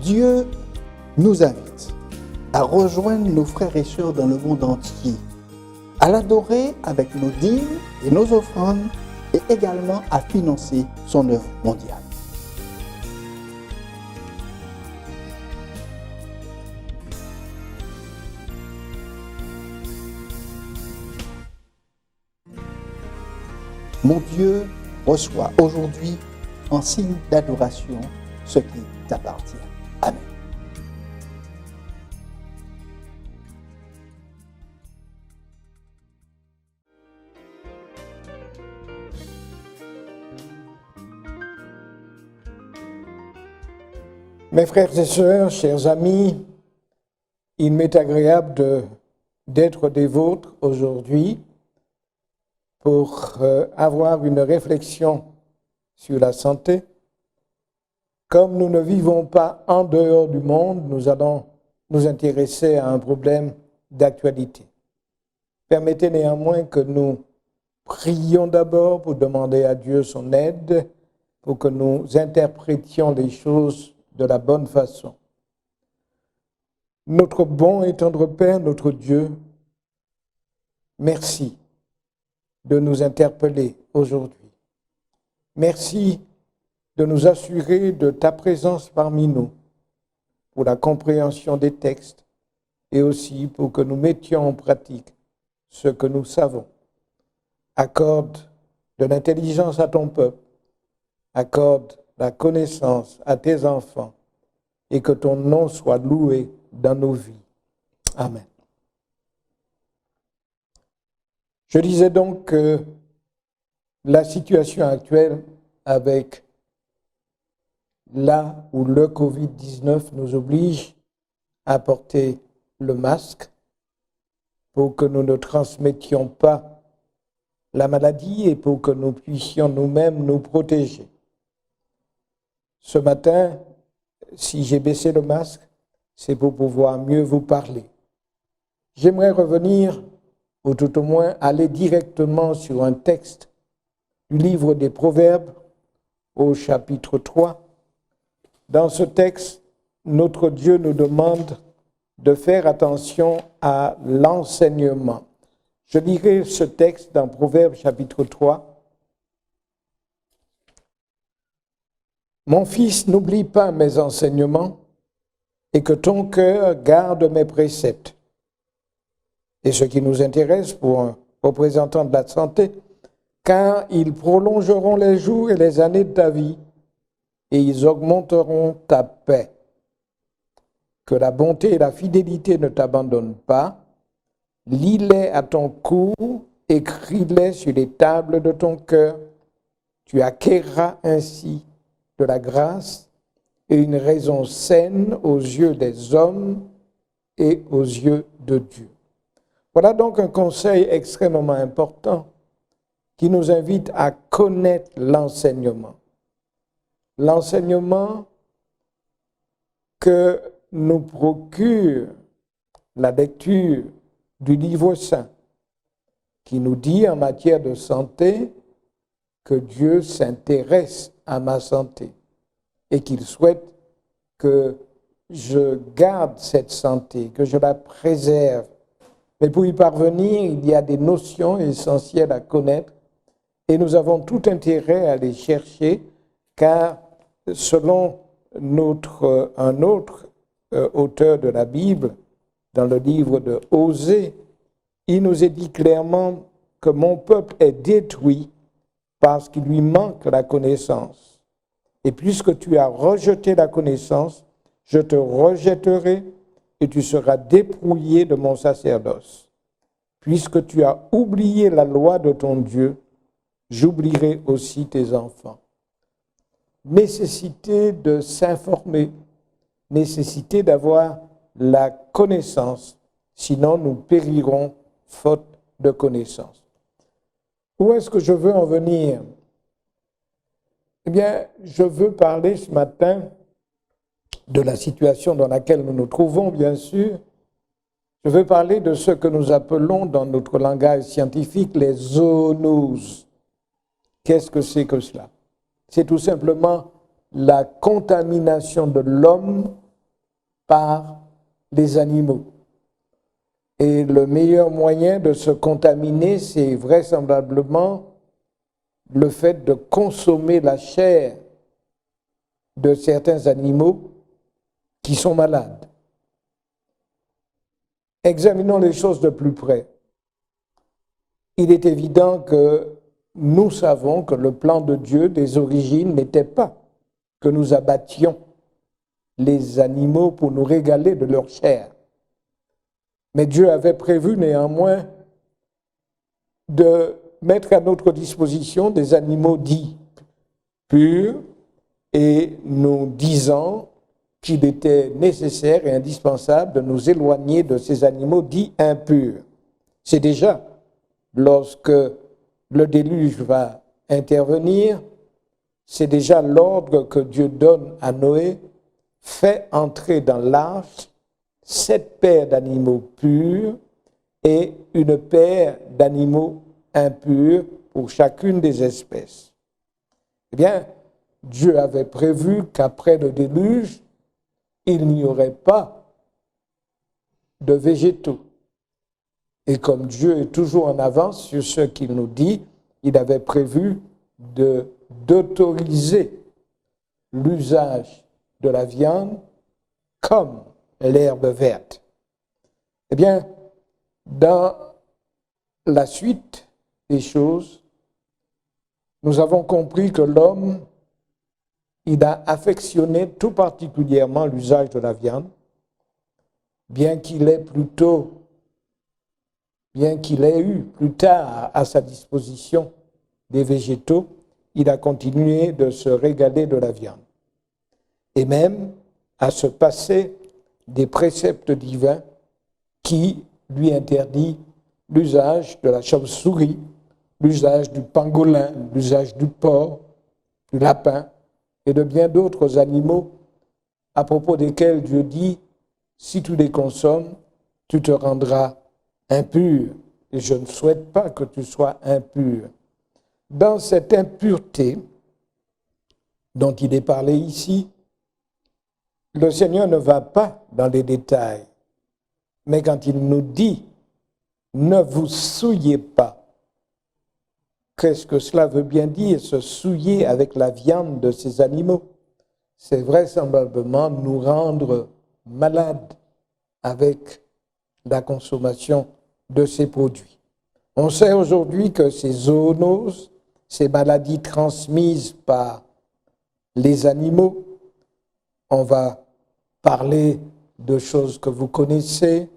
Dieu nous invite à rejoindre nos frères et sœurs dans le monde entier, à l'adorer avec nos dîmes et nos offrandes et également à financer son œuvre mondiale. Mon Dieu reçoit aujourd'hui en signe d'adoration ce qui t'appartient. Amen. Mes frères et sœurs, chers amis, il m'est agréable d'être des vôtres aujourd'hui pour avoir une réflexion sur la santé. Comme nous ne vivons pas en dehors du monde, nous allons nous intéresser à un problème d'actualité. Permettez néanmoins que nous prions d'abord pour demander à Dieu son aide, pour que nous interprétions les choses de la bonne façon. Notre bon et tendre Père, notre Dieu, merci de nous interpeller aujourd'hui. Merci de nous assurer de ta présence parmi nous pour la compréhension des textes et aussi pour que nous mettions en pratique ce que nous savons. Accorde de l'intelligence à ton peuple, accorde la connaissance à tes enfants et que ton nom soit loué dans nos vies. Amen. Je disais donc que la situation actuelle avec là où le Covid-19 nous oblige à porter le masque pour que nous ne transmettions pas la maladie et pour que nous puissions nous-mêmes nous protéger. Ce matin, si j'ai baissé le masque, c'est pour pouvoir mieux vous parler. J'aimerais revenir, ou tout au moins aller directement sur un texte du livre des Proverbes au chapitre 3. Dans ce texte, notre Dieu nous demande de faire attention à l'enseignement. Je lirai ce texte dans Proverbes chapitre 3. Mon fils, n'oublie pas mes enseignements et que ton cœur garde mes préceptes. Et ce qui nous intéresse pour un représentant de la santé, car ils prolongeront les jours et les années de ta vie et ils augmenteront ta paix. Que la bonté et la fidélité ne t'abandonnent pas. Lis-les à ton cou, écris-les sur les tables de ton cœur. Tu acquerras ainsi de la grâce et une raison saine aux yeux des hommes et aux yeux de Dieu. Voilà donc un conseil extrêmement important qui nous invite à connaître l'enseignement. L'enseignement que nous procure la lecture du livre saint, qui nous dit en matière de santé que Dieu s'intéresse à ma santé et qu'il souhaite que je garde cette santé, que je la préserve. Mais pour y parvenir, il y a des notions essentielles à connaître et nous avons tout intérêt à les chercher car selon un autre auteur de la Bible, dans le livre de Osée, il nous est dit clairement que mon peuple est détruit parce qu'il lui manque la connaissance. Et puisque tu as rejeté la connaissance, je te rejetterai et tu seras dépouillé de mon sacerdoce. Puisque tu as oublié la loi de ton Dieu, j'oublierai aussi tes enfants. Nécessité de s'informer, nécessité d'avoir la connaissance, sinon nous périrons faute de connaissance. Où est-ce que je veux en venir? Eh bien, je veux parler ce matin de la situation dans laquelle nous nous trouvons, bien sûr. Je veux parler de ce que nous appelons dans notre langage scientifique les zoonoses. Qu'est-ce que c'est que cela? C'est tout simplement la contamination de l'homme par les animaux. Et le meilleur moyen de se contaminer, c'est vraisemblablement le fait de consommer la chair de certains animaux qui sont malades. Examinons les choses de plus près. Il est évident que nous savons que le plan de Dieu des origines n'était pas que nous abattions les animaux pour nous régaler de leur chair. Mais Dieu avait prévu néanmoins de mettre à notre disposition des animaux dits purs et nous disant qu'il était nécessaire et indispensable de nous éloigner de ces animaux dits impurs. C'est déjà lorsque le déluge va intervenir, c'est déjà l'ordre que Dieu donne à Noé, fait entrer dans l'arche 7 paires d'animaux purs et une paire d'animaux impurs pour chacune des espèces. Eh bien, Dieu avait prévu qu'après le déluge, il n'y aurait pas de végétaux. Et comme Dieu est toujours en avance sur ce qu'il nous dit, il avait prévu d'autoriser l'usage de la viande comme l'herbe verte. Eh bien, dans la suite des choses, nous avons compris que l'homme, il a affectionné tout particulièrement l'usage de la viande, bien qu'il ait eu plus tard à sa disposition des végétaux, il a continué de se régaler de la viande. Et même à se passer des préceptes divins qui lui interdit l'usage de la chauve-souris, l'usage du pangolin, l'usage du porc, du lapin et de bien d'autres animaux à propos desquels Dieu dit, si tu les consommes, tu te rendras impur. Et je ne souhaite pas que tu sois impur. Dans cette impureté dont il est parlé ici, le Seigneur ne va pas dans les détails, mais quand il nous dit « ne vous souillez pas », qu'est-ce que cela veut bien dire, se souiller avec la viande de ces animaux? C'est vraisemblablement nous rendre malades avec la consommation de ces produits. On sait aujourd'hui que ces zoonoses, ces maladies transmises par les animaux, on va parler de choses que vous connaissez,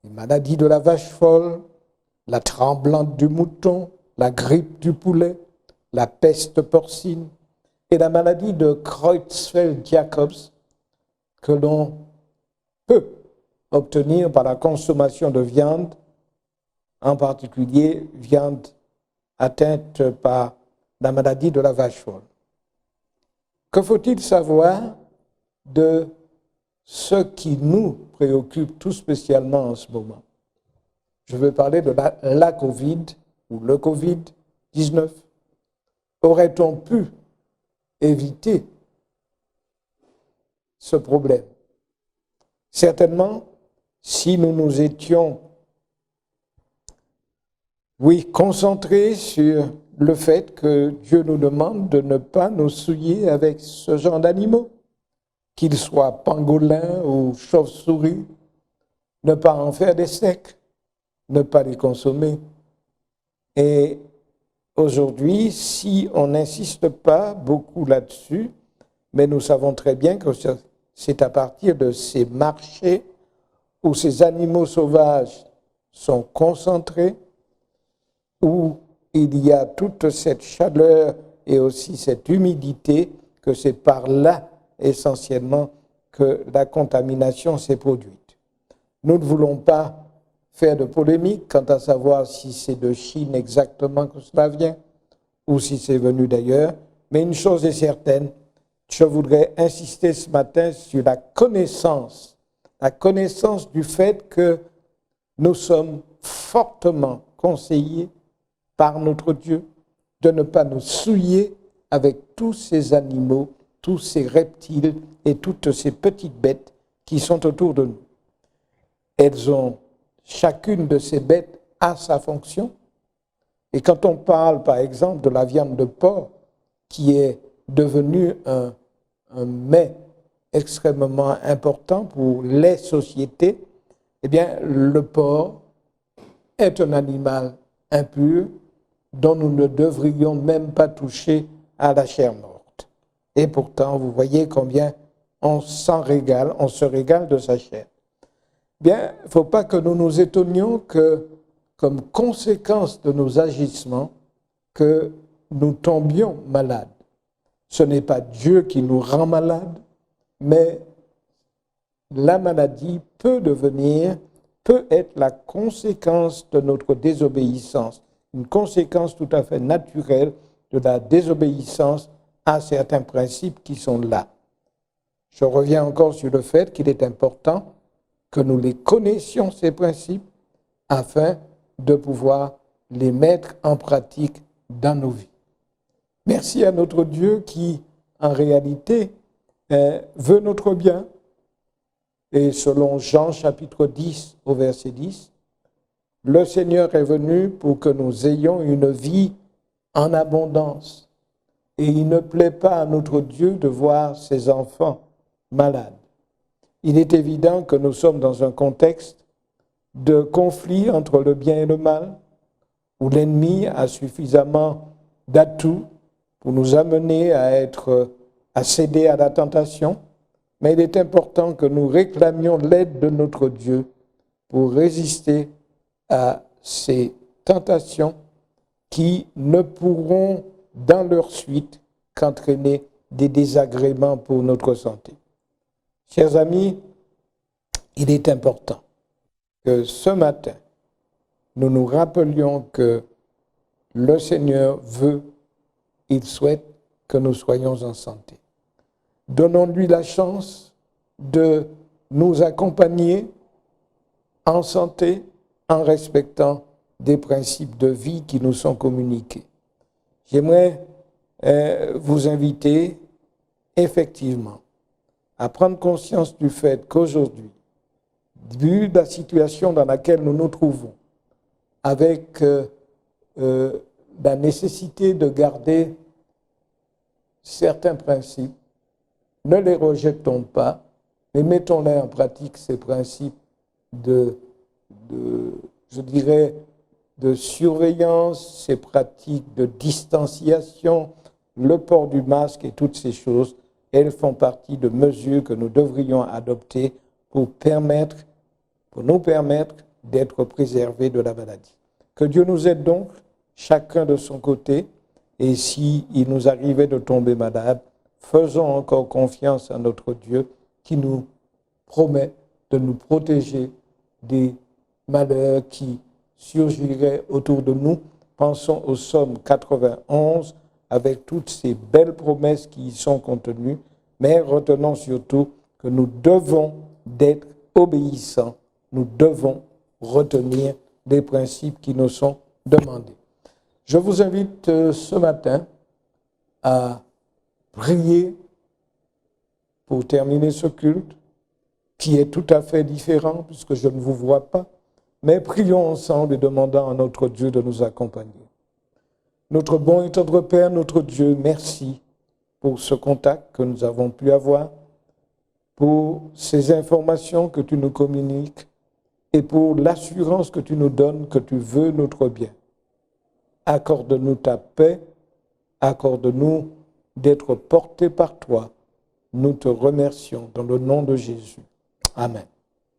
les maladies de la vache folle, la tremblante du mouton, la grippe du poulet, la peste porcine et la maladie de Creutzfeldt-Jacobs que l'on peut obtenir par la consommation de viande, en particulier viande atteinte par la maladie de la vache folle. Que faut-il savoir de ce qui nous préoccupe tout spécialement en ce moment? Je veux parler de la Covid ou le Covid-19. Aurait-on pu éviter ce problème? Certainement, si nous nous étions, concentrés sur le fait que Dieu nous demande de ne pas nous souiller avec ce genre d'animaux, qu'ils soient pangolins ou chauves-souris, ne pas en faire des steaks, ne pas les consommer. Et aujourd'hui, si on n'insiste pas beaucoup là-dessus, mais nous savons très bien que c'est à partir de ces marchés où ces animaux sauvages sont concentrés, où il y a toute cette chaleur et aussi cette humidité, que c'est par là essentiellement que la contamination s'est produite. Nous ne voulons pas faire de polémique quant à savoir si c'est de Chine exactement que cela vient ou si c'est venu d'ailleurs, mais une chose est certaine, je voudrais insister ce matin sur la connaissance du fait que nous sommes fortement conseillés par notre Dieu de ne pas nous souiller avec tous ces animaux, tous ces reptiles et toutes ces petites bêtes qui sont autour de nous. Elles ont, chacune de ces bêtes a sa fonction. Et quand on parle, par exemple, de la viande de porc, qui est devenue un mets extrêmement important pour les sociétés, eh bien, le porc est un animal impur dont nous ne devrions même pas toucher à la chair morte. Et pourtant, vous voyez combien on s'en régale, on se régale de sa chair. Bien, il ne faut pas que nous nous étonnions que, comme conséquence de nos agissements, que nous tombions malades. Ce n'est pas Dieu qui nous rend malades, mais la maladie peut être la conséquence de notre désobéissance, une conséquence tout à fait naturelle de la désobéissance à certains principes qui sont là. Je reviens encore sur le fait qu'il est important que nous les connaissions, ces principes, afin de pouvoir les mettre en pratique dans nos vies. Merci à notre Dieu qui, en réalité, veut notre bien. Et selon Jean chapitre 10 au verset 10, le Seigneur est venu pour que nous ayons une vie en abondance. Et il ne plaît pas à notre Dieu de voir ses enfants malades. Il est évident que nous sommes dans un contexte de conflit entre le bien et le mal, où l'ennemi a suffisamment d'atouts pour nous amener à céder à la tentation, mais il est important que nous réclamions l'aide de notre Dieu pour résister à ces tentations qui ne pourront, dans leur suite, qu'entraîner des désagréments pour notre santé. Chers amis, il est important que ce matin, nous nous rappelions que le Seigneur veut, il souhaite que nous soyons en santé. Donnons-lui la chance de nous accompagner en santé, en respectant des principes de vie qui nous sont communiqués. J'aimerais vous inviter effectivement à prendre conscience du fait qu'aujourd'hui, vu la situation dans laquelle nous nous trouvons, avec la nécessité de garder certains principes, ne les rejetons pas, mais mettons-les en pratique, ces principes de surveillance, ces pratiques de distanciation, le port du masque et toutes ces choses. Elles font partie de mesures que nous devrions adopter pour nous permettre d'être préservés de la maladie. Que Dieu nous aide donc, chacun de son côté, et s'il nous arrivait de tomber malade, faisons encore confiance à notre Dieu qui nous promet de nous protéger des malheurs qui surgiraient autour de nous. Pensons au psaume 91 avec toutes ces belles promesses qui y sont contenues, mais retenons surtout que nous devons d'être obéissants, nous devons retenir des principes qui nous sont demandés. Je vous invite ce matin à prier pour terminer ce culte, qui est tout à fait différent puisque je ne vous vois pas, mais prions ensemble et demandons à notre Dieu de nous accompagner. Notre bon et tendre Père, notre Dieu, merci pour ce contact que nous avons pu avoir, pour ces informations que tu nous communiques et pour l'assurance que tu nous donnes que tu veux notre bien. Accorde-nous ta paix, accorde-nous d'être portés par toi. Nous te remercions dans le nom de Jésus. Amen.